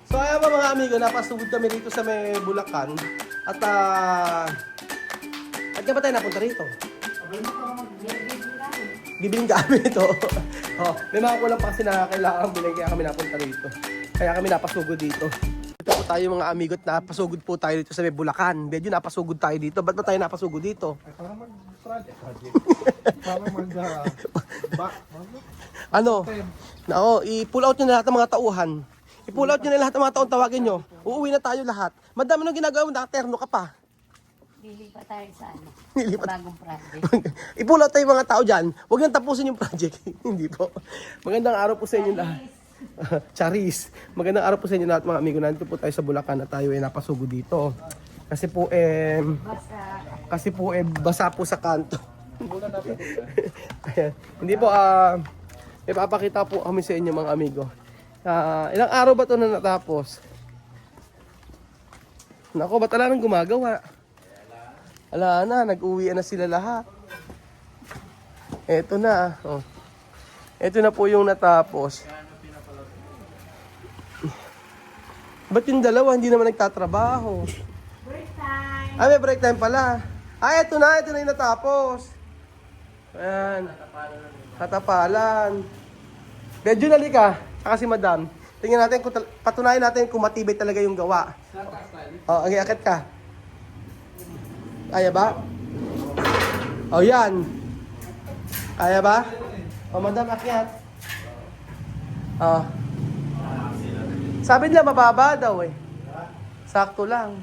So ayan ba mga amigo, napasugod kami rito sa may Bulacan. At kaya ba tayo napunta rito? Bibiling kami ito. Oh, may mga kulang pa kasi na kailangan bilhin kaya kami napunta rito. Kaya kami napasugod dito. Ito po tayo mga amigo at napasugod po tayo dito sa may Bulacan. Medyo napasugod tayo dito. Ba't ba tayo napasugod dito? Ay, para mag-project. Para Ano? Nako, i-pull out nyo na lahat ng mga tauhan. I-pull out nyo na lahat ng mga taon, tawagin nyo. Uuwi na tayo lahat. Madami nung ginagawa mo, nakaterno ka pa. Lilipat tayo sa ano? Nilipat. Sa bagong project. I-pull out tayo mga tao dyan. Huwag nang tapusin yung project. Hindi po. Magandang araw po sa inyo lahat. Charis. Magandang araw po sa inyo lahat mga amigo. Nandito po tayo sa Bulacan at tayo ay napasugo dito. Kasi po basa po sa kanto. Ayan. Hindi po ipapakita po kami sa inyo mga amigo. Ilang araw ba ito na natapos? Nako, ba't wala nang gumagawa? Ala na, nag-uwi na sila lahat. Eto na. Oh. Eto na po yung natapos. Ba't yung dalawa hindi naman nagtatrabaho? Break time! May break time pala. Eto na yung natapos. Ayan. Katapalan. Medyo nalika. Saka si madam. Tingnan natin, patunayan natin kung matibay talaga yung gawa. Akit ka. Kaya ba? Yan. Kaya ba? Madam, akyat. Sabi nila mababa daw eh. Sakto lang.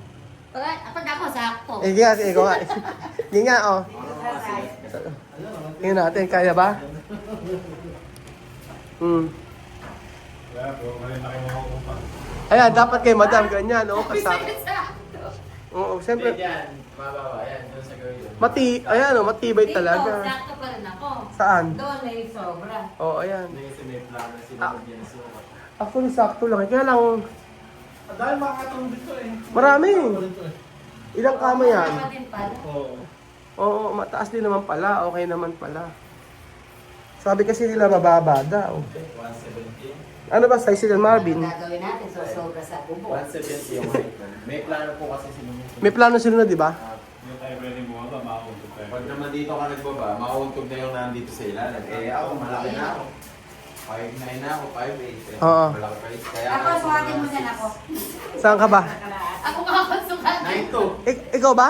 Ako sakto. Ikaw nga. Hindi nga, Tingnan natin, kaya ba? Ayan, dapat kay madam ganyan, kasakto. Oo, siyempre. Diyan, mababa. Yan, doon sa gawin. Matibay talaga. Sakto pa rin ako. Saan? Doon may sobra. Ayan. Hindi kasi may plano sila magyan ng sukat. Actually, sakto lang. Kaya lang, dahil makakatulong dito eh. marami. Ilang kama yan? Tama din pala. Oo, mataas din naman pala. Okay naman pala. Sabi kasi nila mababa daw. 170. Ano ba size nila, Marvin? Ang gagawin natin, so sobra sa bubo. 170 yung height nun. May plano po kasi sila. May plano sila na, di ba? Hindi tayo pwedeng bumaba, makakauntog tayo. Pag naman dito ka nagbaba, makauntog na yung nandito sa ilalim. Ako, malaki na ako. 5'9 na ako, 5'8. Oo. Malaki pa rin. Kaya Ako, sukatin mo dyan ako. Saan ka ba? Ako makakasukatin. 9'2. Ikaw ba?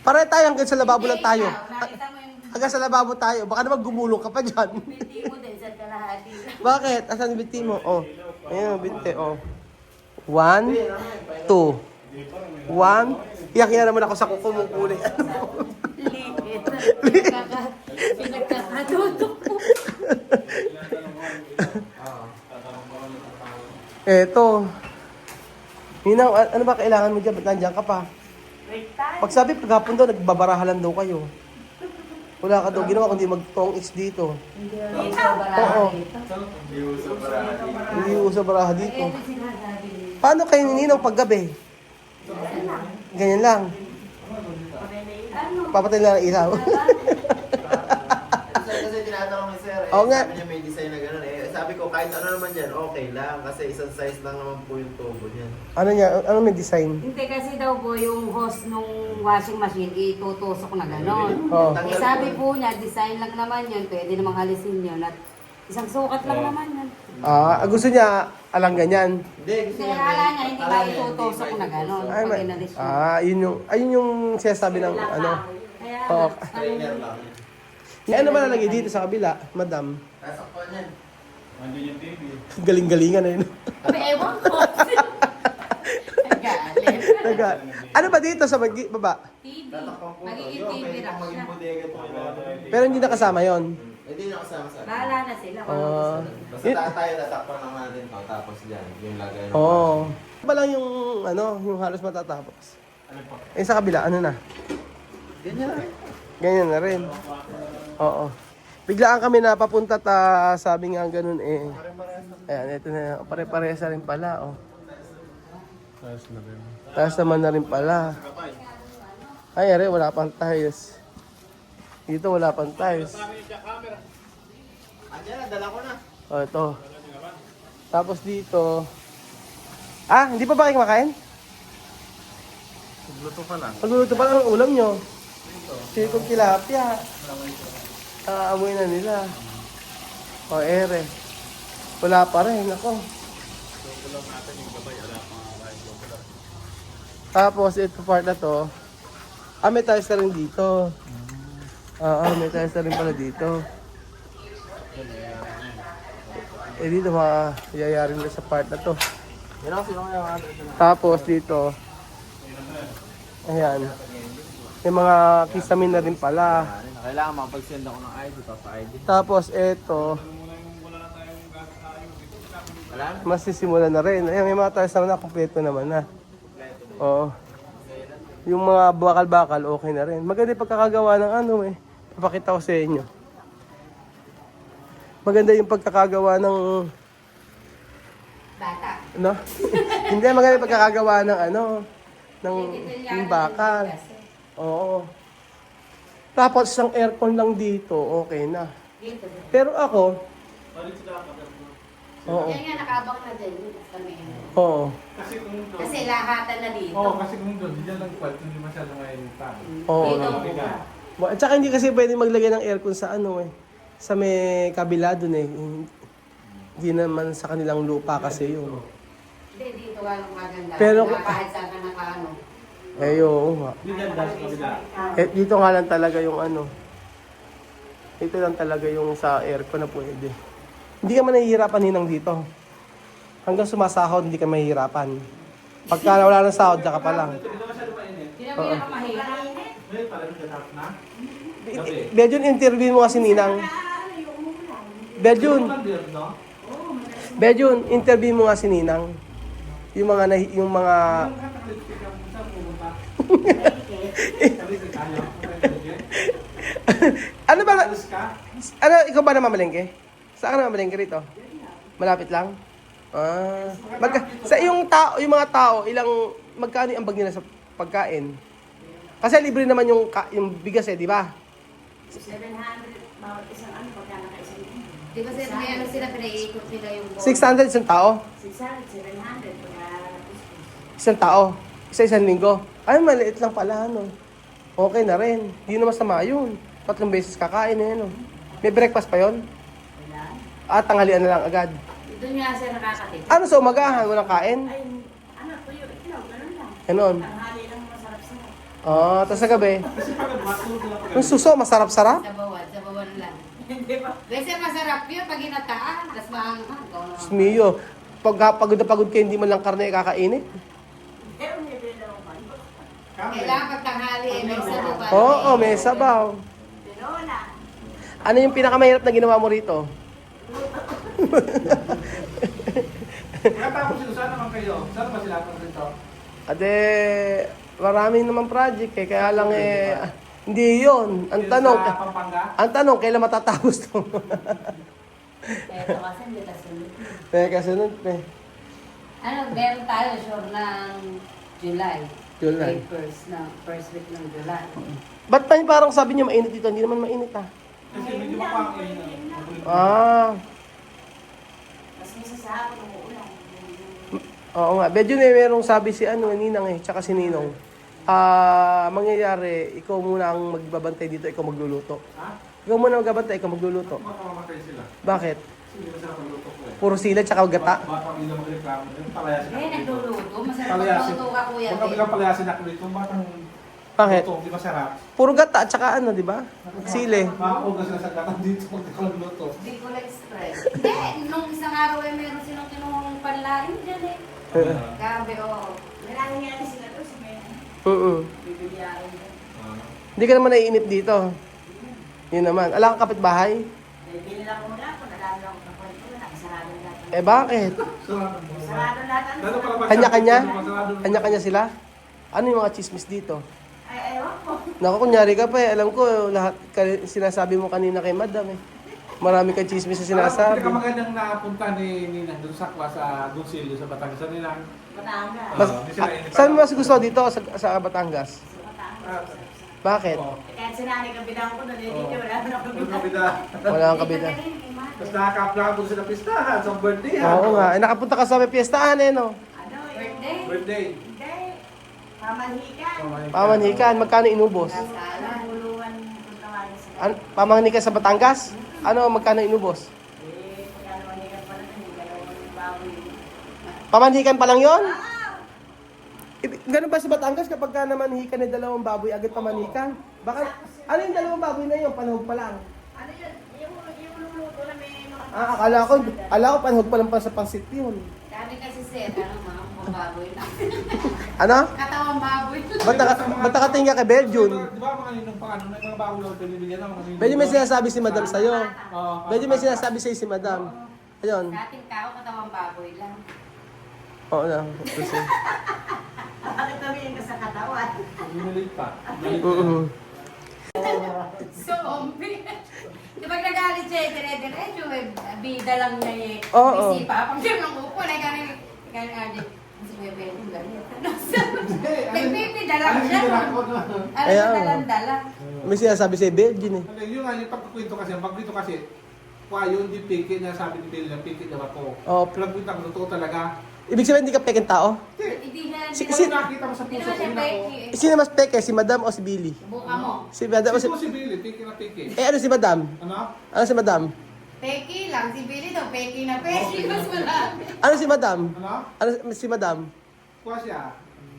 Pare tayo hanggang sa lababo lang tayo. Nakita mo yung Hanggang sa lababo tayo. Baka naman gumulong ka pa dyan. binti mo din sa kalahati. Bakit? Asan yung binti mo? Ayan, binti. 1, 2, 1. Iyak-iyak naman ako sa kukumukuli. Pinagkakatutok mo. Eto. Ninang, ano ba kailangan mo dyan? Ba't nandiyan ka pa? Break time. Pag sabi, paghapon daw, nagbabarahalan daw kayo. Wala ka daw ginawa kundi mag-tong-its dito. Hindi sobra Oo. dito. Hindi uso para Hindi uso baraha dito. Ito sinasabi nila. Paano kayo ninong paggabi? Ganyan lang. Papatay lang ang ilaw. Kasi tinatanong ni sir, Oo nga. sabi niya may design na gano'n eh. Sabi ko kahit ano naman dyan, okay lang. Kasi isang size lang naman po yung tubo niyan. Ano may design? Hindi kasi daw po yung hose nung washing machine itutusok na gano'n. Oh. Eh sabi po niya, design lang naman yun, pwede namang alisin yun at isang sukat lang naman yun. Gusto niya alang ganyan. Hindi, Kasi akala niya hindi ba itutusok na gano'n Ay, pag inalis mo. ayun yung sinasabi ng ano. Kaya Oo. Trainer lang. May ano ba nalagay dito sa kabila, madam? Nasakpan yan. Andun yung TV. Galing-galingan na yun. Sabi, ewan ko. Nagalit. Ano ba dito sa baba? TV. Tatakpan po to. Magiging Yung TV pwede rack pong maging siya. bodega to. Pero hindi nakasama yon. Hindi na kasama sa akin. Bahala na sila. Basta tayo tatakpan lang natin to. Tapos dyan, yung lagay ng Oo. Ba lang yung halos matatapos. Sa kabila, ano na? Ganyan lang. Ganyan na rin. Oo. Biglaan kami napapunta sabi nga ganun eh. Ayan, ito na. Pare-parehas na rin pala. Taas naman na rin pala. Ay, wala pang tiles. Dito wala pang tiles. Andiyan na, dala ko na. Ito. Tapos dito, Ah, hindi pa ba kayo kumakain? Luto pa lang. Pagluluto pa lang ang ulam nyo. Sikong tilapia. Aamoy na nila. O, ere. Wala pa rin, ako. Tapos, ito part na to. May tiles na rin dito. May tiles na rin pala dito. Dito yayari na sa part na to. Tapos, dito. Ayan. May mga kisamin na rin pala. Kailangan makapag-send ako ng ID, papa-ID. Tapos, ito. Wala na? Masisimula na rin. Ayan, may mga tiles naman na. Kompleto naman na. Oo. Yung mga bakal-bakal, okay na rin. Maganda yung pagkakagawa ng ano eh. Papakita ko sa inyo. Maganda yung pagkakagawa ng... Bata. No? Hindi, maganda yung pagkakagawa ng ano... ng yung bakal. Oo. Tapos isang aircon lang dito, okay na. Dito. Pero ako... Oo. Yan nga, nakabang na din. Kami. Oo. Kasi kung doon. Kasi lahatan na dito. Oo, kasi kung doon, diyan lang kwat, hindi masyado mainit. Oo. Dito. At saka hindi kasi pwede maglagay ng aircon sa ano eh. Sa may kabila dun eh. Hindi naman sa kanilang lupa kasi yun. Hindi, dito ka lang maganda. Pero- Kahit saan ka nakaano. Eh oo nga. Hindi dyan dahil sa kabila. Eh, dito nga lang talaga yung ano. Ito lang talaga yung sa aircon na pwede. Hindi ka man nahihirapan ninang dito. Hanggang sumasahod, hindi ka mahihirapan. Pagka wala ng sahod, ka pa lang. Ito masyado mainit. Sinabi ka mahirap. Ngayon, parang gatap na. Bedjun, interview mo kasi ninang. Bedjun, Kandir, no? Bedjun, interview mo nga si ninang. Yung mga, yung mga... Ang kakalitik ka mo sa pumunta. Kalitik tayo. ano ba? Alis ka? Ano, ikaw ba namamalengke? Saan ka namamalengke rito? Malapit lang? Sa yung tao, yung mga tao, magkano ang bag nila sa pagkain? Kasi libre naman yung bigas eh, di ba? 700 bawat isang ano pagka naka-isang Di ba sir, may ano sila, pinaiikot nila yung board. 600 isang tao? 600, 700 pagka Isang tao? Isang linggo? Ay, maliit lang pala, ano. Okay na rin. Hindi na masama yun. 3 beses kakain na yun, oh. May breakfast pa yun? wala. Tanghalian na lang agad. Doon nga sir nakakatip. Ano sa umagahan? Walang kain? Ay, ano, tuyo, itlog, ganun lang. Ganon. Tanghali lang masarap-sarap. Tapos sa gabi. Kasi pagod, matulog na pagod. Yung suso, masarap-sarap. Sabawan lang. Hindi ba? Kasi masarap yun pag inataan, tapos maanghang. Smiyo. Pag pagod na pagod kayo, hindi man lang karne kakainit. Pero may bilo naman. Kailangan pag tanghali ay may sabawan. Oo, may sabaw. Bilola. Ano yung pinakamahirap na ginawa mo rito? Pagkatapos sila, saan naman kayo? Saan ba sila dito? Ate, marami naman project eh. Kaya lang hindi yun. Ang tanong, Sa Pampanga? kailan matatapos to? Ito kasi hindi kasunod. Kasunod eh. Ano, meron tayo sure ng July. July. First week ng July. Ba't pa parang sabi niyo mainit dito? Hindi naman mainit ah. Kasi medyo mapangin. Mas misa sa hapon umuulan. Oo nga. Medyo na merong sabi si Ninang eh, tsaka si Ninong. Mangyayari, ikaw muna ang magbabantay dito, ikaw magluluto. Ha? Ikaw muna magbabantay, ikaw magluluto. Makamatay sila. Bakit? Kasi hindi masarap ang luto ko eh. Puro sila tsaka gata? Batang ilang magreklamo. Yung palayasin Eh, ako dito. nagluluto. Masarap Palayasin. magluto ka kuya. Pagka bilang palayasin ako dito, batang Bakit? luto, di masarap. Puro gata at tsaka di ba? Sili. Makakaugas na sa gatang dito pag ikaw nagluto. Di ko express. Hindi, nung isang araw ay meron silang kinuhang panlain dyan eh. Grabe, oo. Maraming nga sila to sa may Bibiyain dyan. Hindi ka naman naiinip dito. Yun naman. Alam ka kapitbahay? Bili lang ko mula ako, nalalo ako ng kwento na, sarado lahat. Bakit? Sarado lahat. Lalo pala pag- Kanya-kanya? Masarado. Kanya-kanya sila? Ano yung mga chismis dito? Ay, ewan ko. Naku, kunyari ka pa eh. Alam ko, lahat sinasabi mo kanina kay madam eh. Marami kang chismis na sinasabi. Alam, pinakamagandang napunta ni Nina doon sa Gonzalo sa Batangas. Sa nila. Batangas. Saan mo mas gusto dito sa Batangas? Sa Batangas. Bakit? Kahit sinanay kabilang ko, nalilito, wala na akong Yung kabilang. kabida. Wala kang kabila. Tapos nakaka-apply doon sa pistahan, sa birthday. Oo nga. Nakapunta ka sa may piyestahan eh, no? Ano, Eh, birthday. Birthday. Hindi. Pamalikan. Pamanikan, magkano inubos? Kasalan. Buluan kung tawagin sa Pamanikan sa Batangas? Ano, magkano inubos? pagkano manikan pala na yung dalawang baboy. Pamanikan pa lang yon? Ganun ba sa Batangas kapag ka namanhikan ng dalawang baboy, agad pamanikan? Baka, ano yung dalawang baboy na yun? Panahog pa lang. Ano yun? Yung luluto na may mga... Akala ko panahog pa lang pa sa pansit yun. Sabi kasi sir, ano mga baboy na. Ano? Katawang baboy. Ba't nakatingin ka kay Belgium? Di ba mga ninong pa ano, may mga bago lang pinibigyan ng mga ninong. Medyo may sinasabi si Madam sa'yo. Oo. Medyo may sinasabi sa'yo si Madam. Ayun. Dating tao, katawang baboy lang. Oo na. Bakit namin yung sa katawan? Binilit pa. Zombie. Di ba nagalit siya, dire-diretso, bida lang niya eh. Oo. Bisipa. Pag siya nang upo, na gano'n, si Kuya Bel, yung galit. Nagpipida lang siya. Alam Ayaw. mo, dalang-dala. May sinasabi sa'yo Belgium eh. Yung nga, yung pagkukwento kasi, ang pagkwento kasi, kwa yun, di piki na sabi ni Bill na piki daw ako. Oo. Pero ang kwento ko, totoo talaga. Ibig sabihin hindi ka peking tao? Hindi na, Si- Kung nakita mo sa hindi puso naman ko, siya yun ako. peki eh. Sino mas peke? Si Madam o si Billy? Buka mo. Si Madam o si... Si Billy, piki na piki. Eh ano si Madam? Ano? Ano si Madam? Peki lang. Si Billy daw, peki na peki. Mas malaki. Ano si Madam? Ano? Ano si Madam? Kuha siya.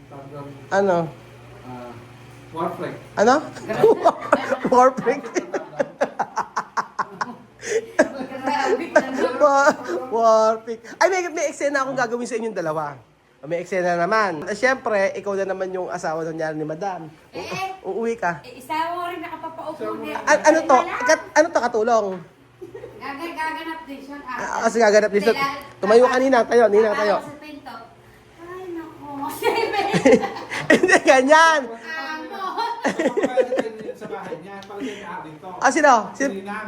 Tagang, Ano? warframe. Ano? Warpig. Grabe ka naman. Warpig. Ay, may eksena akong gagawin sa inyong dalawa. May eksena naman. Siyempre, ikaw na naman yung asawa nangyari ni Madam. Uuwi ka. Isa mo rin nakapapaupo din. Ano to? Ano to katulong? Gaganap din siya. Kasi gaganap din siya. Tumayo kanina, tayo. Nina, tayo. Sa pinto. Ay, naku. Hindi, ganyan. Ano? Sa bahay niya, pag siya dito. Sino?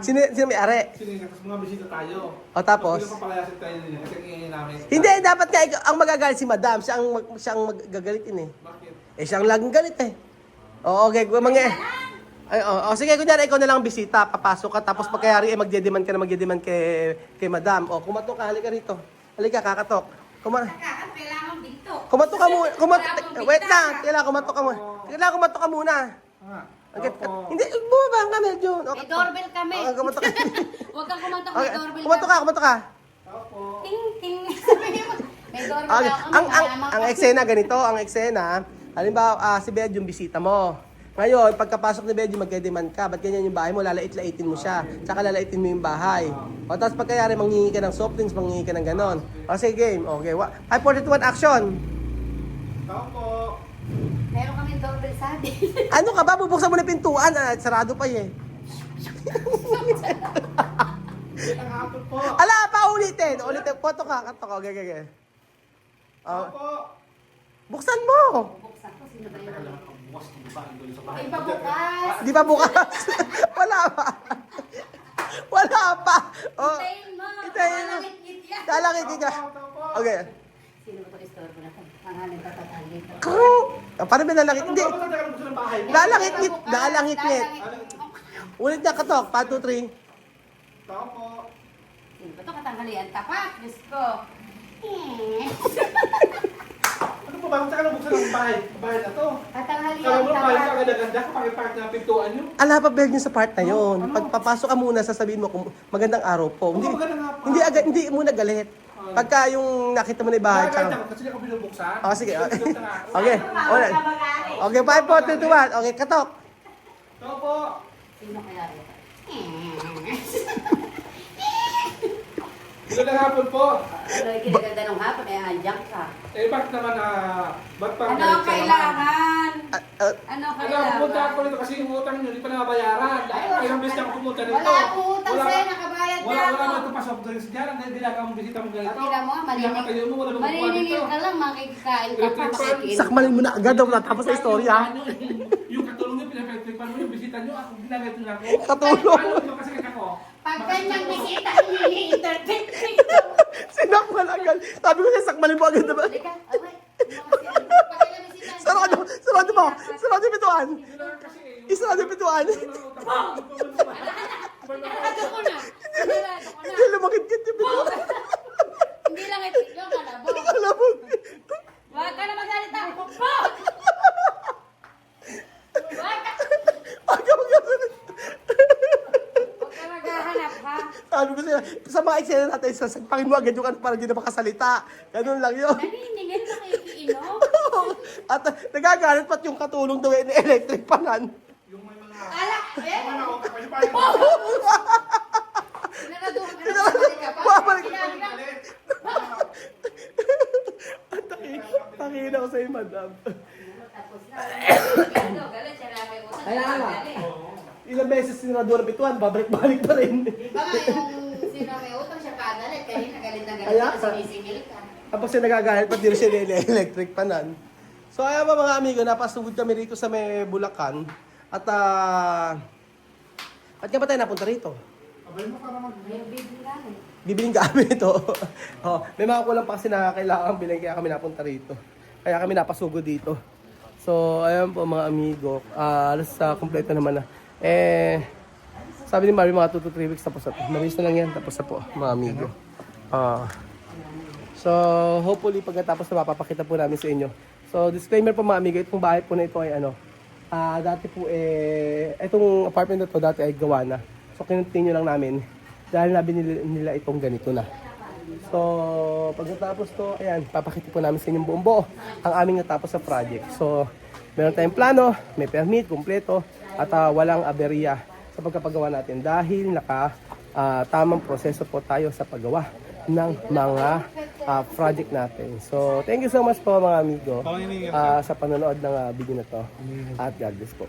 Sino may are? Sinina, tapos mga bisita tayo. O, tapos? Tapos papalayasin tayo nila kasi ingay namin. Hindi, dapat nga ang magagalit si Madam. Siya ang magagalitin eh. Bakit? Eh, siyang laging galit eh. Oo, okay. Sige, kunyari, ikaw na lang ang bisita. Papasok ka, tapos pagkayari, magdedemand ka na magdedemand kay Madam. O, kumatok ka, halika rito. Halika, kakatok. Kailangan dito. Kumatok ka muna. Wait na, kailangan kumatok ka muna. Kailangan kumatok ka muna. Ah, Hindi, bumaba ka medyo. May doorbell kami. Okay, kumatok ka. Huwag kang kumatok, may Okay, doorbell kumatok ka. Opo. Ting, ting. Sabi mo, may doorbell Okay. ako. Ang eksena ganito, ang eksena, halimbawa, si Bed yung bisita mo. Ngayon, pagkapasok ni Bed, magka-demand ka. Ba't ganyan yung bahay mo? Lalait-laitin mo siya. Tsaka lalaitin mo yung bahay. O, tapos pagkayari, manghingi ka ng soft drinks, manghingi ka ng ganon. O, sige, game. Okay, 5, 4, 2, 1, action! Opo. Meron kami doorbell sa atin. Ano ka ba? Bubuksan mo na pintuan. Sarado pa eh. Ang hapon po. Ala, pa ulitin. Photo ka. Okay. Opo. Buksan mo. Buksan ko, sino ba yun? Bukas ng bahay doon sa bahay. Iba bukas. Di ba bukas? Wala pa. Wala pa. Oh, Hintayin mo. hintayin mo. Malangit-ngit yan. lalangit ka. Opo. Okay. Sino ba ito istorbo na ito? Pangalan tatatagin. Paano ba lalangit? Ano Hindi. ba ba tayo ng bahay mo? Lalangit-ngit. Lalangit-ngit. Ulit na katok. 1, 2, 3. Opo. Sino ba ito katanghalian? Tapak. Diyos ko. Ano po ba? Saan ka nabuksan ng bahay? Bahay na to. Katanghalian. Kala mo na bahay ka Tapak. ganda-ganda ka pakipart na pintuan nyo. Ala pa bed sa part na yun. Pagpapasok ka muna, sasabihin mo kung magandang araw po. Hindi, magandang araw. hindi muna galit. Pagka yung nakita mo na yung bahay. Bakit Tsaka, ako? Kasi ako binubuksan. sige. Binubuksan na ako. Okay. Ulit. Okay, 5, 4, 3, 2, 1. Okay, katok. Opo. Sino kaya ito? Magandang hapon po. Ano yung kinaganda ng hapon? Eh, andyan ka. Eh, bakit naman ba't parang Ano galit ang ka naman? kailangan? Ano ang Ano, pumunta ako kailangan? rito kasi yung utang nyo, hindi pa nabayaran. Ilang beses na ako pumunta rito. Wala akong utang sa'yo, nakabayad Wala na ako. naman ito pa soft drinks dyan. Ang ginagawa mong bisita mo ganito. Tingnan mo, Pinapatayo mo, wala bang kukuha maniningil dito. ka lang, makikikain ka pa. Makikiin. Sakmalin mo na agad daw natapos sa istorya. Yung katulong nyo, pinapagtripan mo yung bisita nyo. Ako, ginagawa na ako. Katulong. Ano, yung kasi ako. Pag kanyang bisita, i-entertain ko. Sinakmal agad. Sabi ko siya, sakmalin mo agad naman. Halika, okay. Pag kanyang bisita, Sarado mo. Sarado yung pintuan. Kailangan kasi eh. Isarado yung pintuan. Sarado ko na. Sarado ko Hindi na. lumakit-kit yung pintuan. Hindi lang ito yung kalabog. Alam mo. sa mga eksena natin, sasagpangin mo agad yung ano para hindi na makasalita. Ganun lang yun. Naniningil na nakikiinom. At nagagalit pat yung katulong daw ni electric panan. Yung may mga... Kala, eh? Ano, kapag pa yung... Pinanaduhan ka na babalik ka pa. Babalik. Sinabi na, Takina ko sa'yo, madam. tapos na. Ano, galit siya na may utang. Kaya nga. Galit. Ilang beses sinadura bituan, babalik-balik pa rin. Baka yung sino may utang siya pagalit, kanina galit na galit Kaya ka, ka. sinisingil ka. Tapos siya nagagalit, pati rin siya electric panan. So ayan ba mga amigo, napasugod kami rito sa may Bulacan. At nga ba tayo napunta rito? Abay mo para mag... May baby lang eh. Bibiling kami ito. Oh, may mga kulang pa kasi na kailangan bilhin kaya kami napunta rito. Kaya kami napasugod dito. So ayan po mga amigo, alas kompleto naman na. Sabi ni Mario mga 2 to 3 weeks tapos na po. Mabilis na lang yan, tapos na po mga amigo. So hopefully pagkatapos na mapapakita po namin sa inyo. So disclaimer po mga amigo, itong bahay po na ito ay dati po itong apartment na to dati ay gawa na. So kinontinue lang namin dahil nabili nila itong ganito na. So pagkatapos to, ayan, papakita po namin sa inyo buong buo ang aming natapos sa project. So meron tayong plano, may permit, kumpleto, at walang aberya sa pagkapagawa natin dahil tamang proseso po tayo sa paggawa ng mga project natin. So, thank you so much po mga amigo sa panonood ng video na to. At God bless po.